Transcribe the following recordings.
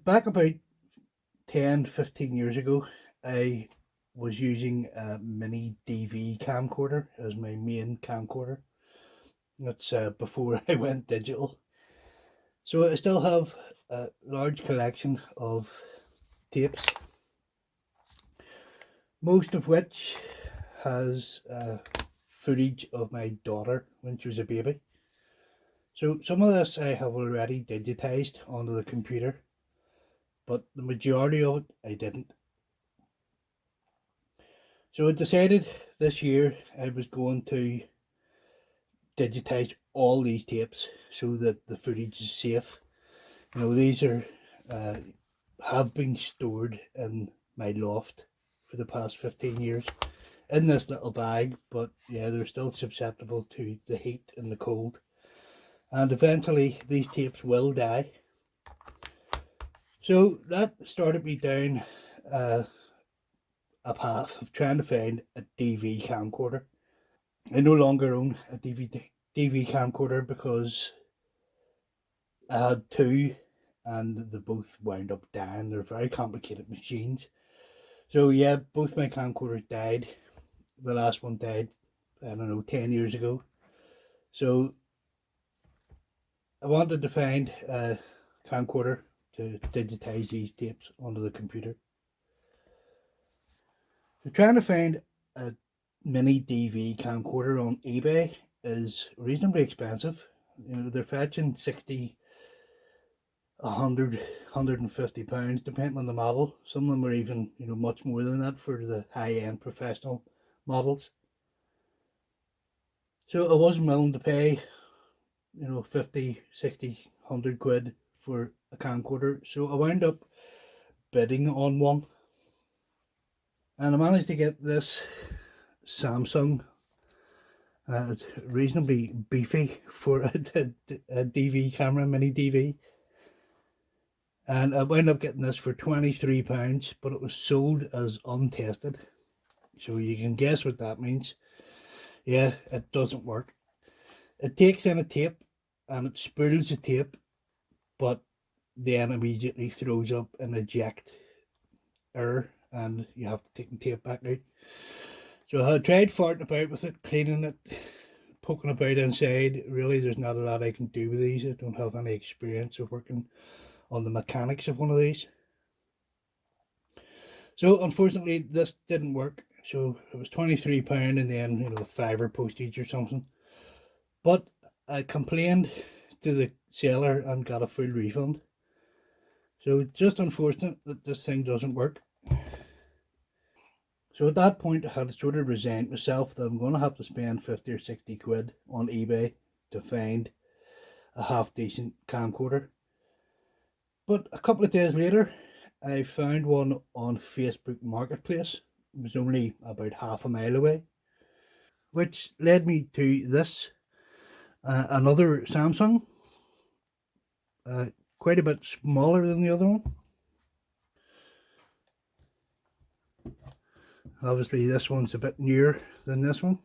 Back about 10, 15 years ago, I was using a MiniDV camcorder as my main camcorder. That's before I went digital. So I still have a large collection of tapes, most of which has footage of my daughter when she was a baby. So some of this I have already digitized onto the computer, but the majority of it I didn't. So I decided this year I was going to digitize all these tapes so that the footage is safe. These are uh, have been stored in my loft for the past 15 years in this little bag, but yeah, they're still susceptible to the heat and the cold. And eventually these tapes will die. So that started me down uh, a path of trying to find a DV camcorder. I no longer own a DV camcorder because I had two and they both wound up dying. They're very complicated machines. So yeah, both my camcorders died. The last one died, I don't know, 10 years ago. So I wanted to find a camcorder to digitize these tapes onto the computer. So trying to find a MiniDV camcorder on eBay is reasonably expensive. They're fetching 60, 100, £150 depending on the model. Some of them are even much more than that for the high-end professional models. So I wasn't willing to pay 50, 60, 100 quid for a camcorder, so I wound up bidding on one, and I managed to get this Samsung. It's reasonably beefy for a DV camera, MiniDV. And I wound up getting this for £23, but it was sold as untested. So you can guess what that means. Yeah, it doesn't work. It takes in a tape and it spools the tape, but then immediately throws up an eject error and you have to take the tape back out. So I tried farting about with it, cleaning it, poking about inside. Really, there's not a lot I can do with these. I don't have any experience of working on the mechanics of one of these. So unfortunately, this didn't work. So it was £23 and then fiver postage or something. But I complained to the seller and got a full refund. So it's just unfortunate that this thing doesn't work. So at that point, I had sort of resigned myself that I'm going to have to spend 50 or 60 quid on eBay to find a half decent camcorder. But a couple of days later, I found one on Facebook Marketplace. It was only about half a mile away, which led me to this, another Samsung, uh, quite a bit smaller than the other one. Obviously, this one's a bit newer than this one.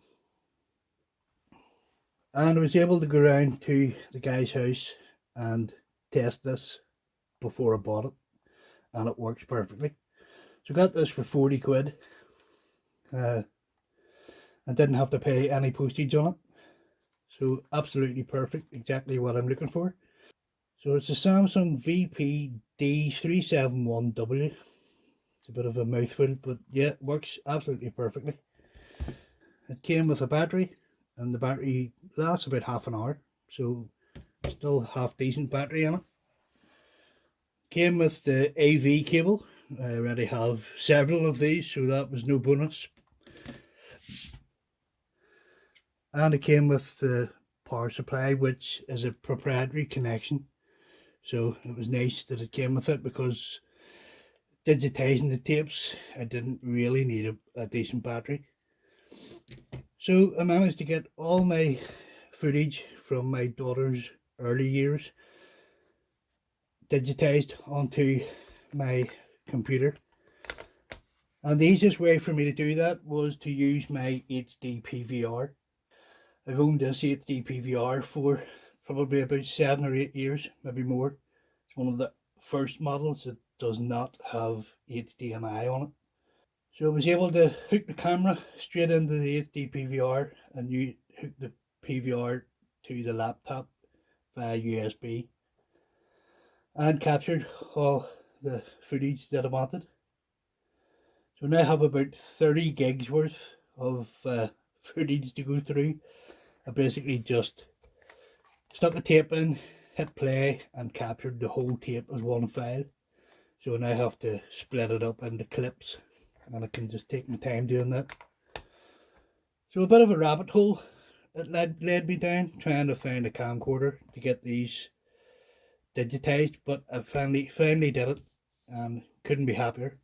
And I was able to go around to the guy's house and test this before I bought it, and it works perfectly. So I got this for 40 quid. I didn't have to pay any postage on it. So absolutely perfect, exactly what I'm looking for. So it's a Samsung VP-D371W. It's a bit of a mouthful, but yeah, it works absolutely perfectly. It came with a battery, and the battery lasts about half an hour, so still half decent battery in it. Came with the AV cable. I already have several of these, so that was no bonus. And it came with the power supply, which is a proprietary connection. So it was nice that it came with it, because digitizing the tapes, I didn't really need a decent battery. So I managed to get all my footage from my daughter's early years digitized onto my computer. And the easiest way for me to do that was to use my HD PVR. I've owned this HD PVR for probably about 7 or 8 years, maybe more. It's one of the first models that does not have HDMI on it. So I was able to hook the camera straight into the HD PVR, and you hook the PVR to the laptop via USB, and captured all the footage that I wanted. So now I have about 30 gigs worth of footage to go through. I basically just stuck the tape in, hit play, and captured the whole tape as one file. So now I have to split it up into clips, and I can just take my time doing that. So a bit of a rabbit hole it led me down, trying to find a camcorder to get these digitized, but I finally did it, and couldn't be happier.